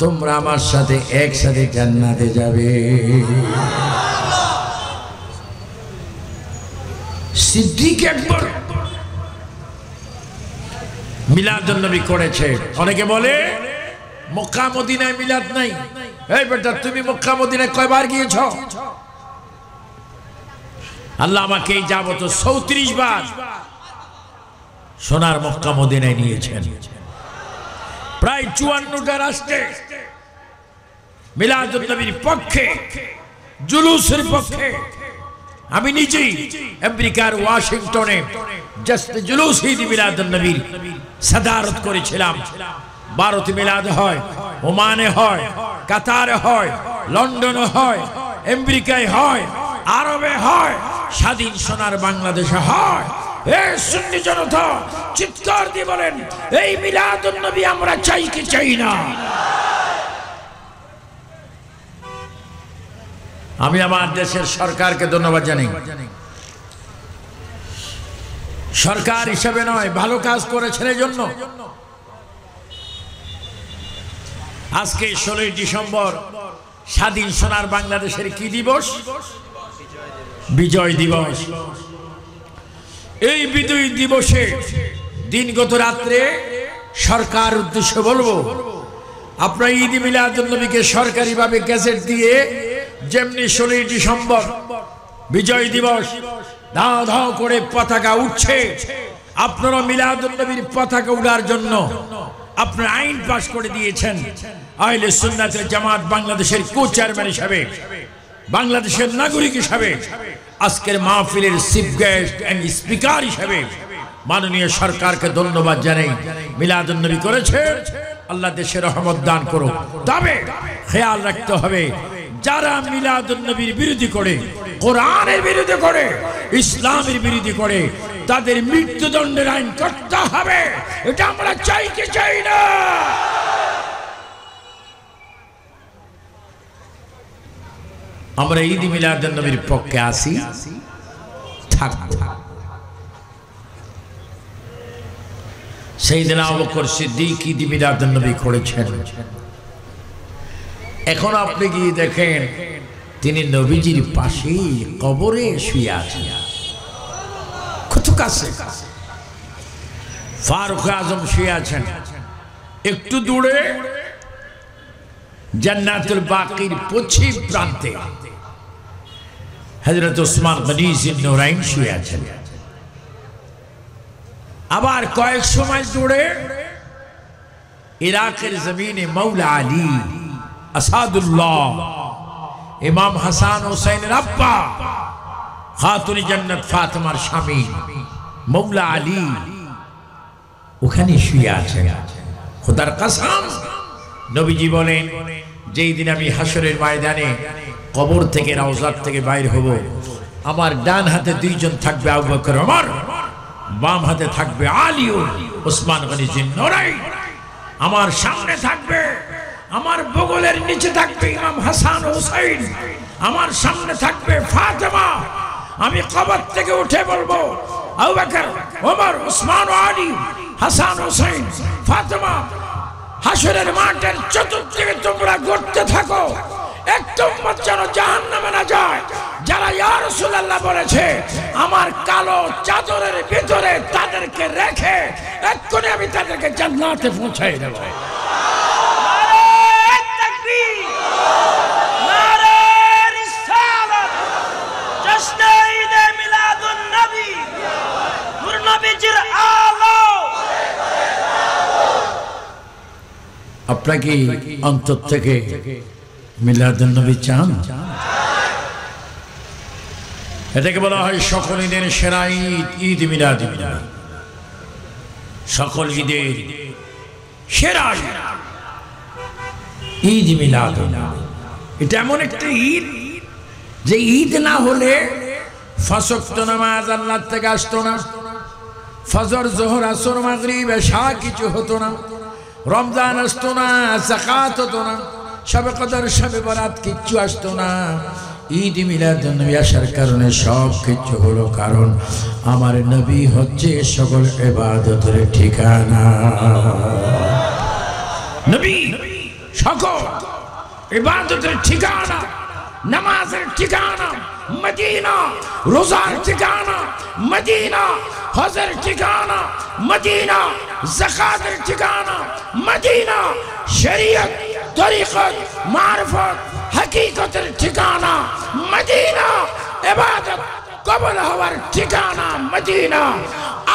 তোমরা আমার সাথে একসাথে জান্নাতে যাবে। সিদ্দিক আকবর মিলাদুন নবী করেছে। অনেকে বলে মক্কা মদিনায় মিলাদ নাই। এই বেটা তুমি মক্কা মদিনায় কয়বার গিয়েছো? আল্লাহ আমাকে এই যাবত 34 বার সোনার মক্কা মদিনায় নিয়েছেন। প্রায় 54টা রাষ্ট্রে মিলাদুন নবীর পক্ষে জুলুসের পক্ষে আমি নিজেই আমেরিকার ওয়াশিংটনে জাস্ট জুলুস ঈদ মিলাদুন নবীর সাদারত করেছিলাম। ভারতে মিলাদ হয়, ওমানে হয়, কাতারে হয়, লন্ডনে হয়, আমেরিকায় হয়, আরবে হয়, স্বাধীন সোনার বাংলাদেশে হয়। এই সুন্নি জনতা চিৎকার দিয়ে বলেন এই মিলাদুন নবী আমরা চাই কি চাই না? আমি আমার দেশের সরকারকে ধন্যবাদ জানাই। সরকার হিসেবে নয় ভালো কাজ করেছেন এই জন্য আজকে 16 ডিসেম্বর স্বাধীন সোনার বাংলাদেশের কি দিবস? বিজয় দিবস। এই বিজয় দিবসে দিনগত রাত্রে সরকার উদ্দেশ্যে বলবো আপনারা ঈদ মিলাদুন নবীকে সরকারিভাবে গ্যাজেট দিয়ে যেমনি 16 ডিসেম্বর বিজয় দিবস ধাও ধাও করে পতাকা উঠছে আপনারা মিলাদুন নবীর পতাকা উড়ার জন্য আপনারা আইন পাস করে দিয়েছেন। আহলে সুন্নাত ওয়াল জামাত বাংলাদেশের কো-চেয়ারম্যান হিসেবে বাংলাদেশের নাগরিক হিসেবে আজকের মাহফিলের চিফ গেস্ট এন্ড স্পিকার হিসেবে মাননীয় সরকারকে ধন্যবাদ জানাই। মিলাদুন নবী করেছে আল্লাহ দেশের রহমত দান করুক। তবে খেয়াল রাখতে হবে যারা মিলাদুন নবীর বিরোধী করে, কোরআনের বিরোধী করে, ইসলামের বিরোধী করে, তাদের মৃত্যুদণ্ডের আইন করতে হবে। এটা আমরা চাই কি চাই না? আমরা ঈদ মিলাদুন নবীর পক্ষে আসি, থাকবো। সাইয়েদনা আবু বকর সিদ্দিক ঈদ মিলাদুন নবী করেছেন। এখন আপনি গিয়ে দেখেন তিনি নবীজির পাশে কবরে শুয়ে আছেন, কত কাছে। ফারুক আজম শুয়ে আছেন, একটু দূরে জান্নাতুল বাকির পশ্চিম প্রান্তে হযরত ওসমান গনি জিন্নুরাইন শুয়ে আছেন। আবার কয়েক সময় দূরে ইরাকের জমিনে মৌলা আলী আসাদুল্লাহ, ইমাম হাসান হুসাইনের আব্বা, খাতুন জান্নাত ফাতেমার স্বামী মৌলা আলী ওখানে শুয়ে আছেন। খোদার কসম, নবীজি বলেন, যেই দিন আমি হাসরের ময়দানে কবর থেকে, রওজাত থেকে বাইর হব, আমার ডান হাতে দুইজন থাকবে আবু বকর ওমর, বাম হাতে থাকবে আলী ও ওসমান গনি জিন্নুরাইন, আমার সামনে থাকবে, আমার বগলের নিচে থাকবে ইমাম হাসান হুসাইন, আমার সামনে থাকবে ফাতেমা। আমি কবর থেকে উঠে বলবো, আবু বকর ওমর ওসমান ও আলী, হাসান হুসাইন, ফাতেমা, হাসরের মাঠের চতুর্দিকে তোমরা ঘুরতে থাকো, একটু উম্মত যেন জাহান্নামে না যায়। যারা ইয়া রাসূলুল্লাহ বলেছে, আমার কালো চাদরের ভিতরে তাদেরকে রেখে এক্ষুনি আমি তাদেরকে জান্নাতে পৌঁছাই দেব। আপনাকে অন্তর থেকে মিলাদুন নবী চান? এটাকে বলা হয় সকল ঈদের সেরা ঈদ, ঈদ মিলাদুন নবী। সকল ঈদের সেরা ঈদ মিলাদুন নবী। এটা এমন একটা ঈদ যে ঈদ না হলে পাঁচ ওয়াক্ত নামাজ আল্লাহর থেকে আসতো না, ফজর জোহর আসর মাগরিব এশা কিছু হতো না, রমজান আসতো না, যাকাত হতো না, শবে কদর শবে বরাত কিচ্ছু আসতো না। ঈদ মিলাদুন নবী আসার কারণে সব কিছু হলো, কারণ আমার নবী হচ্ছে সকল ইবাদতের ঠিকানা। নবী সকল ইবাদতের ঠিকানা, নামাজের ঠিকানা মদিনা, রোজার ঠিকানা মদিনা, হজের ঠিকানা মদিনা, যাকাতের ঠিকানা মদিনা, শরীয়ত তরিকত মারফত হাকিকতের ঠিকানা মদিনা, ইবাদত কবুল হওয়ার ঠিকানা মদিনা,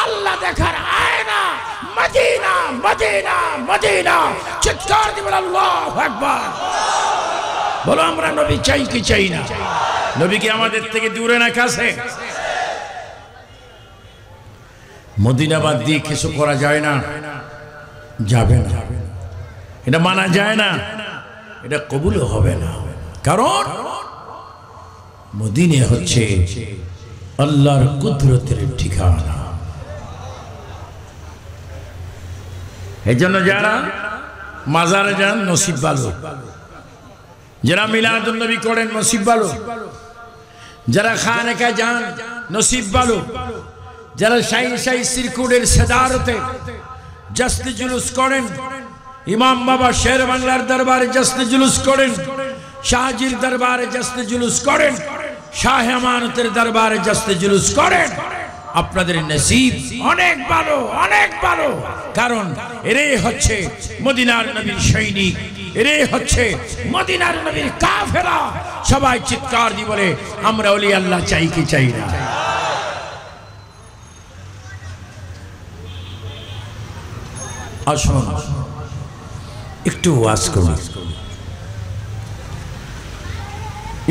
আল্লাহ দেখার আয়না মদিনা, মদিনা, মদিনা। চিৎকার দিয়ে বলো আল্লাহু আকবার। বলো আমরা নবী চাই কি চাই না? নবী কি আমাদের থেকে দূরে না কাছে? মদিনা বাদ দিয়ে কিছু করা যায় না, যাবে না, এটা মানা যায় না, এটা কবুল হবে না, কারণ মদিনা হচ্ছে আল্লাহর কুদরতের ঠিকানা। এই জন্য যারা মাজারে যান নসিব ভালো, যারা মিলাদুন নবী করেন নসিব ভালো, যারা খানেকা যান নসিব ভালো, যারা শাহী শাহী সিরকুটের সাদারতে জশ্ন জুলুস করেন, ইমাম বাবা শের বাংলার দরবারে জশ্ন জুলুস করেন, শাহজির দরবারে জশ্ন জুলুস করেন, শাহ আমানতের দরবারে জশ্ন জুলুস করেন, আপনাদের নসিব অনেক ভালো, অনেক ভালো, কারণ এরাই হচ্ছে মদিনার নবীর সৈনিক, এরাই হচ্ছে মদিনার নবীর কাফেলা। সবাই চিৎকার দিয়ে বলে আমরা ওলি আল্লাহ চাই কি চাই না? আসুন একটু ওয়াজ করুন।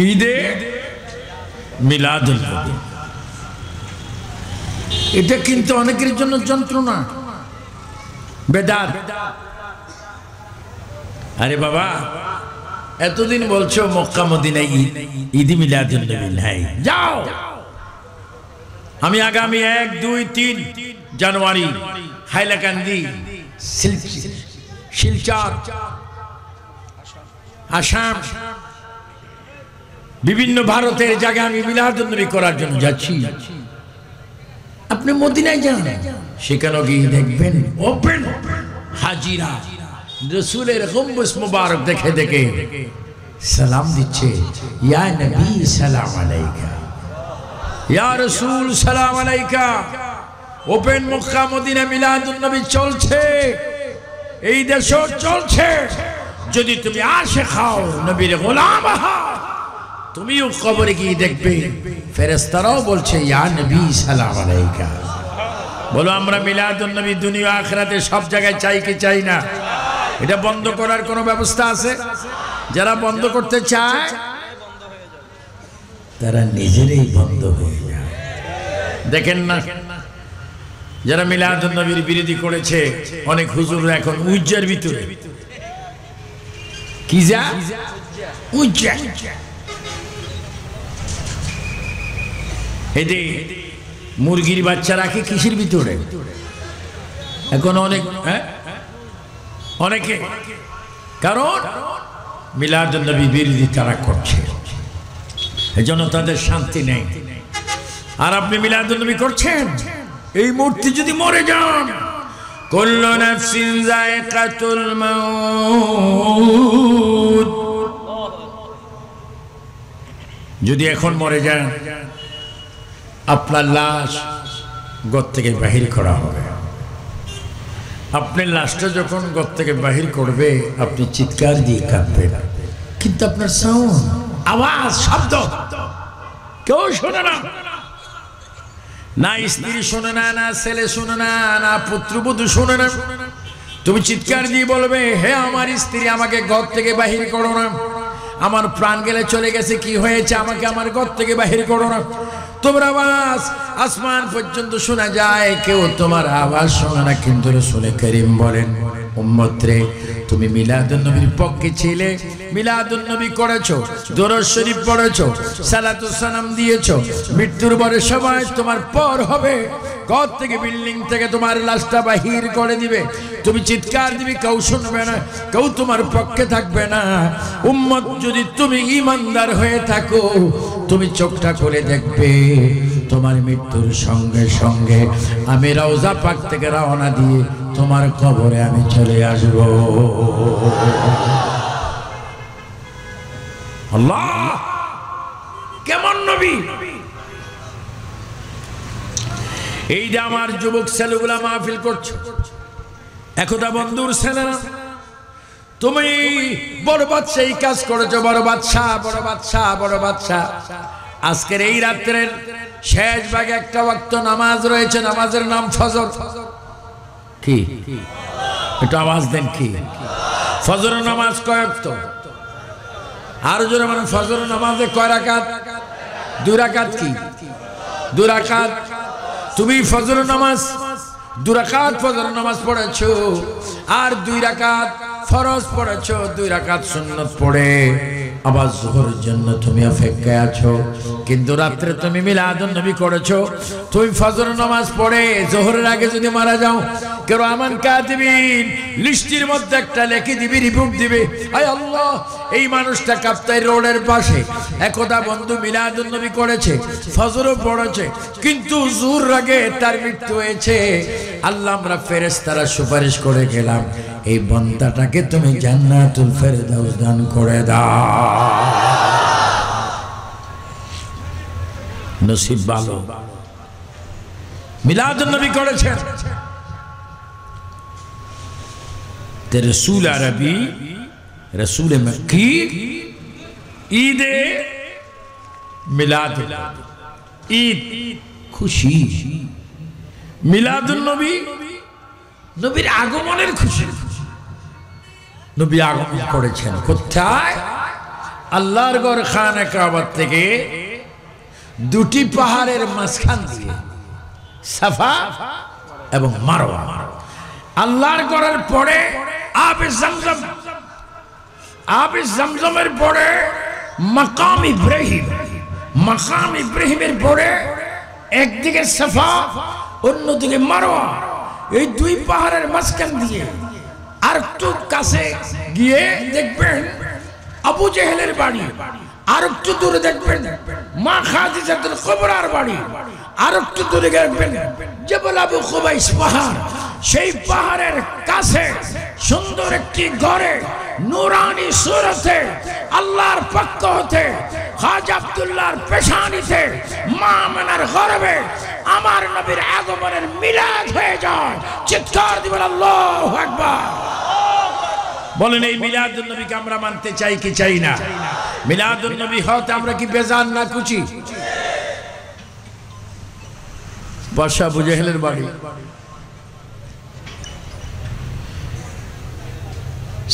ঈদে মিলাদুন নবী এটা কিন্তু অনেকের জন্য যন্ত্রণা, বেদাত। আরে বাবা, এতদিন বলছো মক্কা মদিনায় ঈদ মিলাদুন নবী নাই, যাও। আমি আগামী 1, 2, 3 জানুয়ারি হাইলাকান্দি, শিলচর, আসাম, বিভিন্ন ভারতের জায়গায় আমি মিলাদুন নবী করার জন্য যাচ্ছি। আপনি মদিনায় যান, সেখানে গিয়ে দেখবেন ওপেন হাজিরা রাসূলের গম্বুজ মুবারক দেখে দেখে সালাম দিচ্ছে, ইয়া নবী সালাম আলাইকা, ইয়া রাসূল সালাম আলাইকা। ওপেন মক্কা মদিনা মিলাদুন নবী চলছে, এই দেশে চলছে। যদি তুমি আশিক হও, নবীর গোলাম হও, তুমিও কবরে গিয়ে দেখবে ফেরেশতারাও বলছে ইয়া নবী সালাম আলাইকা। বলো আমরা মিলাদুন নবী দুনিয়া আখিরাতে সব জায়গায় চাই কি চাই না? এটা বন্ধ করার কোনো ব্যবস্থা আছে? যারা বন্ধ করতে চায় তারা নিজেরাই বন্ধ হয়ে যায়। দেখেন না, যারা মিলাদুন নবীর বিরোধী করেছে, অনেক হুজুর এখন উজ্জার ভিতরে কি যা উজ্জা, এই যে মুরগির বাচ্চা রাখে কিসের ভিতরে এখন অনেক, অনেকে, কারণ মিলাদুন নবী বিরোধী তারা করছে, এজন্য তাদের শান্তি নেই। আর আপনি মিলাদুন নবী করছেন, এই মূর্তি যদি মরে যান, কুল্লু নাফসিন যায়কাতুল মাউত, যদি এখন মরে যান, আপনার লাশ ঘর থেকে বাহির করা হবে। আপনার লাশটা যখন ঘর থেকে বাহির করবে, আপনি চিৎকার দিয়ে কাঁদবেন, কিন্তু আপনার সাউন্ড, আওয়াজ, শব্দ কেউ শোনে না, না স্ত্রী শোনে না, না ছেলে শোনে না, না পুত্রবধূ শোনে না। তুমি চিৎকার দিয়ে বলবে, হে আমার স্ত্রী, আমাকে ঘর থেকে বাহির করো না, আমার প্রাণ গেলে চলে গেছে, কি হয়েছে, আমাকে আমার ঘর থেকে বাহির করো না। তোমার আওয়াজ আসমান পর্যন্ত শোনা যায়, কেউ তোমার আওয়াজ শোনে না। কিন্তু রাসূল করিম বলেন, উম্মত রে, তুমি মিলাদুন নবীর পক্ষে ছিলে, মিলাদুন নবী করেছো, দরুদ শরীফ পড়েছো, সালাতুস সালাম দিয়েছো, মৃত্যুর পরে সবাই তোমার পর হবে, ঘর থেকে, বিল্ডিং থেকে তোমার লাশটা বাহির করে দিবে, তুমি চিৎকার দিবে, কেউ শুনবে না, কেউ তোমার পক্ষে থাকবে না। উম্মত, যদি তুমি ঈমানদার হয়ে থাকো, তুমি চোখটা খুলে দেখবে, তোমার মৃত্যুর সঙ্গে সঙ্গে আমি রওজা পাক থেকে রওনা দিয়ে তোমার কবরে আমি চলে আসব। আল্লাহ, কেমন নবী! এই যে আমার যুবক ছেলেগুলা মাহফিল করছো, একদা বন্ধুর ছেলেরা, তুমি বড় বাদশা এই কাজ করেছো, বড় বাদশা, বড় বাদশা, বড় বাদশা। আজকের এই রাত্রের শেষ ভাগে একটা ওয়াক্ত নামাজ রয়েছে, নামাজের নাম ফজর। কি একটু আওয়াজ দেন, কি ফজর নামাজ কয় ওয়াক্ত? আর জোরে মানে, ফজর নামাজে কয় রাকাত? 2 রাকাত। কি 2 রাকাত? তুমি ফজর নামাজ 2 রাকাত ফজর নামাজ পড়েছো, আর 2 রাকাত ফরজ পড়েছো, 2 রাকাত সুন্নাত পড়ে আবার যোহরের জন্য তুমি অপেক্ষায় আছো। কিন্তু রাত্রে তুমি মিলাদুন নবী করেছো, তুমি ফজর নামাজ পড়ে যোহরের আগে যদি মারা যাও, কেউ আমান কাতিবিন লিস্টির মধ্যে একটা লিখে দিবি, রিপোর্ট দিবে, আয় আল্লাহ, এই মানুষটা কাপ্তাই রোডের পাশে একদা বন্ধু মিলাদুন নবী করেছে, ফজরও পড়েছে, কিন্তু যোহর আগে তার মৃত্যু হয়েছে। আল্লাহ, আমরা ফেরেশতারা সুপারিশ করে গেলাম, এই বান্দাটাকে তুমি জান্নাতুল ফেরদাউস দান করে দাও। নসিব ভালো, মিলাদুন নবী করেছেন। তে রসুল আরবি, রসুল মক্কি, ঈদে মিলাদ, ঈদ খুশি, মিলাদুন নবী নবীর আগমনের খুশি। নবী আগমন করেছেন কোথায়? আল্লাহর ঘর খানে কাবা থেকে 2টি পাহাড়ের মাঝখান দিয়ে, সাফা এবং মারওয়া। আল্লাহর ঘরের পরে আবে জামজাম, আবে জমজমের পরে মাকাম ইব্রাহিম, মাকাম ইব্রাহিমের পরে একদিকে সাফা অন্যদিকে মারওয়া, এই দুই পাহাড়ের মাঝখান দিয়ে আর একটু কাছে গিয়ে দেখবেন আবু জেহেলের বাড়ি, আর একটু দূরে দেখবেন মা খাদিজাতুল কুবরার বাড়ি, আর একটু দূরে দেখবেন জবল আবু কুবাইস পাহাড়। সেই পাহাড়ের কাছে সুন্দর একটি ঘরে নূরানি সুরতে আল্লাহর পক্ষ হতে খাজা আব্দুল্লাহর পেশানিতে মা আমেনার গর্ভে আমার নবীর আগমনের মিলাদ হয়ে যায়। চিৎকার দিবেন আল্লাহু আকবার। বলেন এই মিলাদুন নবীকে আমরা মানতে চাই কি চাই না? মিলাদুন নবী হতে আমরা কি বেজান না খুশি? বাদশা আবু জেহেলের বাড়ি,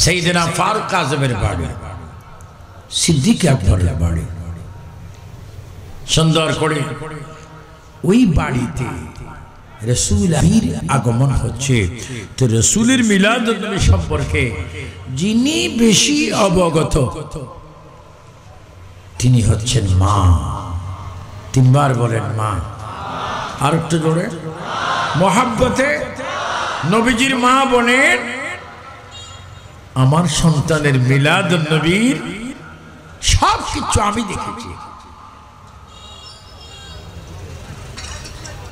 সাইয়েদনা ফারুক আজমের বাড়ি, সিদ্দিক আকবরের বাড়ি, সুন্দর করে ওই বাড়িতে রাসূলের আগমন হচ্ছে। তো রাসূলের মিলাদুন নবী সম্পর্কে যিনি বেশি অবগত তিনি হচ্ছেন মা। তিনবার বলেন মা। আর একটু জোরে মহাব্বতে নবীজির মা বলেন আমার সন্তানের মিলাদুন নবীর সব কিছু আমি দেখেছি।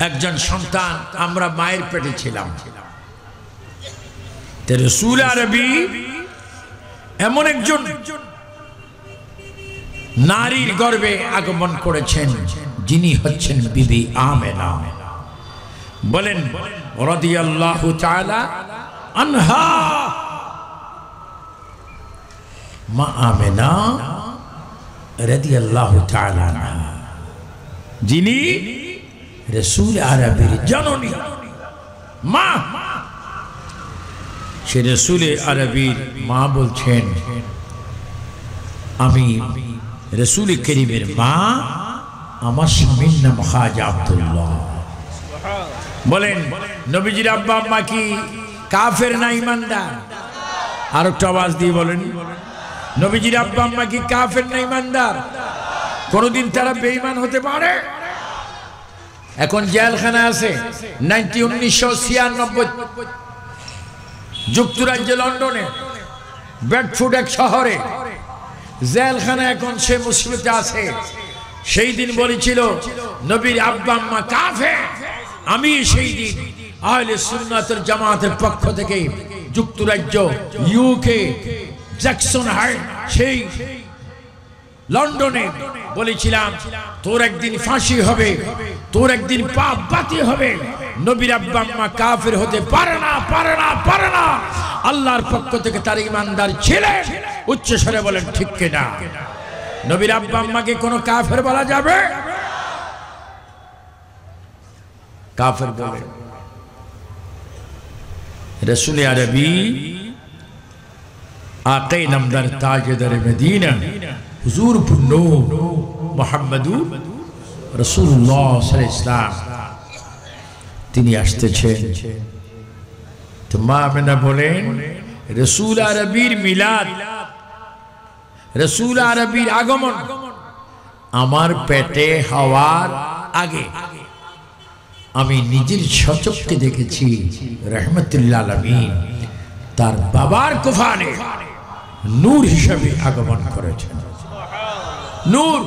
একজন সন্তান আমরা মায়ের পেটে ছিলাম, রাসূল আরবি এমন একজন নারীর গর্ভে আগমন করেছেন যিনি হচ্ছেন বিবি আমেনা। বলেন রাদিয়াল্লাহু তাআলা আনহা। মা আমেনা রাদিয়াল্লাহু তাআলা আনহা যিনি রাসূল আরবির জননী মা। সে রাসূল আরবির মা বলছেন আমি রাসূল করিমের মা, আমার স্বামীর নাম খাজা আব্দুল্লাহ। বলেন নবীজির আব্বা আম্মা কি কাফের না ঈমানদার? আর একটু আওয়াজ দিয়ে বলেন নবীজির আব্বা আম্মা কি কাফের না ঈমানদার? কোনদিন তারা বেঈমান হতে পারে? এখন জেলখানা আছে 1996 যুক্তরাজ্যে লন্ডনে বেডফোর্ড এক শহরে জেলখানা। এখন সে মুসিবতে আছে। সেই দিন বলেছিল নবীর আব্বা আম্মা কাফের। আমি সেই দিন আহলে সুন্নাতের জামাতের পক্ষ থেকে যুক্তরাজ্য ইউকে জ্যাকসন হাইট সেই লন্ডনে বলেছিলাম তোর একদিন ফাঁসি হবে, তোর একদিন পাপ বাতি হবে। নবীর আব্বা আম্মা কাফের হতে পারে না, পারে না, পারে না। আল্লাহর পক্ষ থেকে তার ঈমানদার ছিলেন। উচ্চ স্বরে বলেন ঠিক কিনা? নবীর আব্বা আম্মাকে কোনো কাফের বলা যাবে? কাফের বলে রাসূল আরবি আকাই নামদার তাজদার মদিনা হুজুর পুন্নো মুহাম্মদুর রাসূলুল্লাহ সাল্লাল্লাহু আলাইহি ওয়াসাল্লাম তিনি আসতেছেন। তো মা আমেনা বলেন রাসূল আরবির মিলাদ, রাসূল আরবির আগমন আমার পেটে হওয়ার আগে আমি নিজের সচক্ষে দেখেছি। রাহমাতুল্লাহ আলামিন তার বাবার কুফানে নূর হিসেবে আগমন করেছেন। নূর।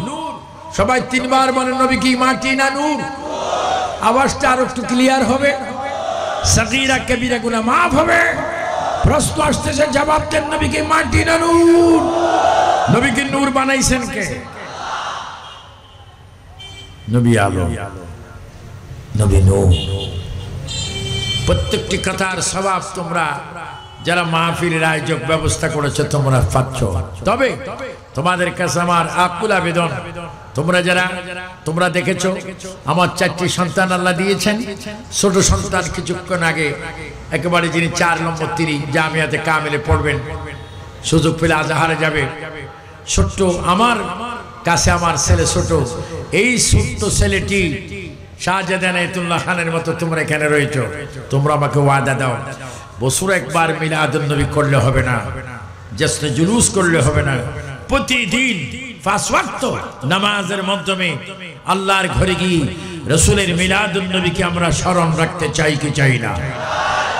সবাই তিনবার বলেন নবী কি মাটি না নূর? আওয়াজটা আরো একটু ক্লিয়ার হবে। সগীরা কবিরা গুনাহ মাফ হবে। প্রশ্ন আসতেছে, জবাব দেন নবী কি মাটি না নূর? নবীকে নূর বানাইছেন কে? নবী আলো, নবী নূর। প্রত্যেকটি কথার সওয়াব তোমরা যারা মাহফিলের আয়োজক ব্যবস্থা করেছে তোমরা পাচ্ছ। তবে তোমাদের কাছে আমার আকুল আবেদন, তোমরা দেখেছো আমার 4টি সন্তান আল্লাহ দিয়েছেন। ছোট সন্তান কিছুক্ষণ আগে একেবারে যিনি 4 নম্বর তিনি জামিয়াতে কামেলে পড়বেন, সুযোগ পেলে আজহারে যাবে। ছোট্ট আমার কাছে আমার ছেলে ছোট, এই ছোট্ট ছেলেটি শাহজাদা ইনায়েতুল্লাহ খানের মতো তোমরা এখানে রয়েছো। তোমরা আমাকে ওয়াদা দাও বছরে একবার মিলাদুন নবী করলে হবে না? জাস্ট জুলুস করলে হবে না, প্রতিদিন 5 ওয়াক্ত নামাজের মাধ্যমে আল্লাহর ঘরে গিয়ে রাসূলের মিলাদুন নবীকে আমরা স্মরণ রাখতে চাই কি চাই না?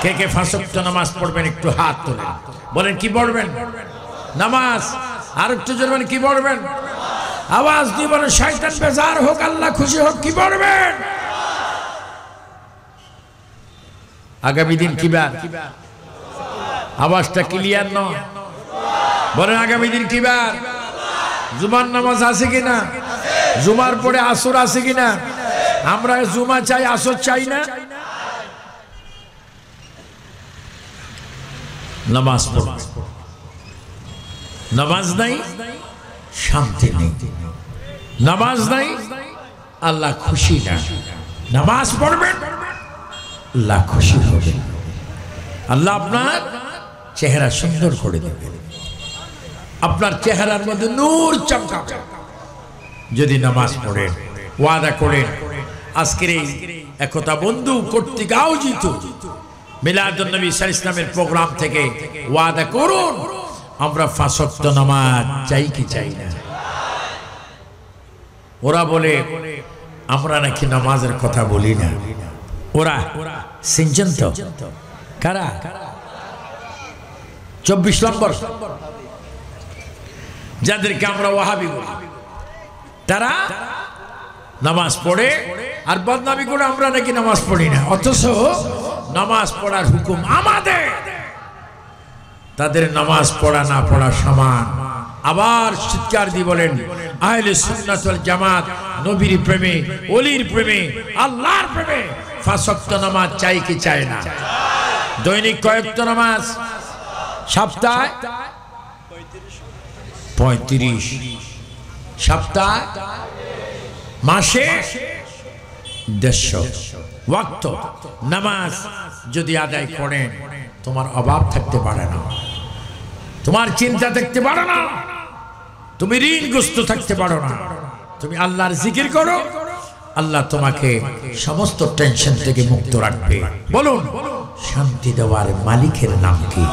কে কে 5 ওয়াক্ত নামাজ পড়বেন একটু হাত তোলেন, বলেন কি পড়বেন? নামাজ। আর একটু জোরে কি পড়বেন? আওয়াজ দিয়ে বলেন শয়তান বেজার হোক, আল্লাহ খুশি হোক, কি পড়বেন? আগামী দিন কি বার? আওয়াজটা ক্লিয়ার নয়, বলেন আগামী দিন কি বার? জুমার নামাজ আছে কিনা? জুমার পরে আসর আছে কিনা? আমরা জুমা চাই, আসর চাই না? নামাজ পড়, নামাজ নাই শান্তি নেই, নামাজ নাই আল্লাহ খুশি না। নামাজ পড়বেন আল্লাহ খুশি হবে, আল্লাহ আপনার চেহারা সুন্দর করে দেবেন, আপনার চেহারার মধ্যে নূর চমকাবে যদি নামাজ পড়েন। ওয়াদা করেন আজকের এই একতা বন্ধু কর্তৃক আয়োজিত মিলাদুন নবী সাল্লাল্লাহু আলাইহি ওয়াসাল্লামের প্রোগ্রাম থেকে ওয়াদা করুন আমরা 5 ওয়াক্ত নামাজ চাই কি চাই না? ওরা বলে আমরা নাকি নামাজের কথা বলি না। ওরা সিনছেন তো কারা? 24 নম্বর যাদেরকে আমরা ওয়াহাবি বলি, তারা নামাজ পড়ে আর বদনামি করে আমরা নাকি নামাজ পড়ি না, অথচ নামাজ পড়ার হুকুম আমাদের। তাদের নামাজ পড়া না পড়া সমান। আবার চিৎকার দিয়ে বলেন আহলে সুন্নাত ওয়াল জামাত নবীর প্রেমে, ওলির প্রেমে, আল্লাহর প্রেমে 5 ওয়াক্ত নামাজ চাই কি চায় না? দৈনিক কয় ওয়াক্ত নামাজ? সপ্তাহে 35, সপ্তাহে মাসে 150 ওয়াক্ত নামাজ যদি আদায় করেন তোমার অভাব থাকতে পারে না, তোমার চিন্তা থাকতে পারে না, তুমি ঋণগ্রস্ত থাকতে পারো না। তুমি আল্লাহর জিকির করো, আল্লাহ তোমাকে সমস্ত টেনশন থেকে মুক্ত রাখবে। বলুন শান্তি দেওয়ার মালিকের নাম কি?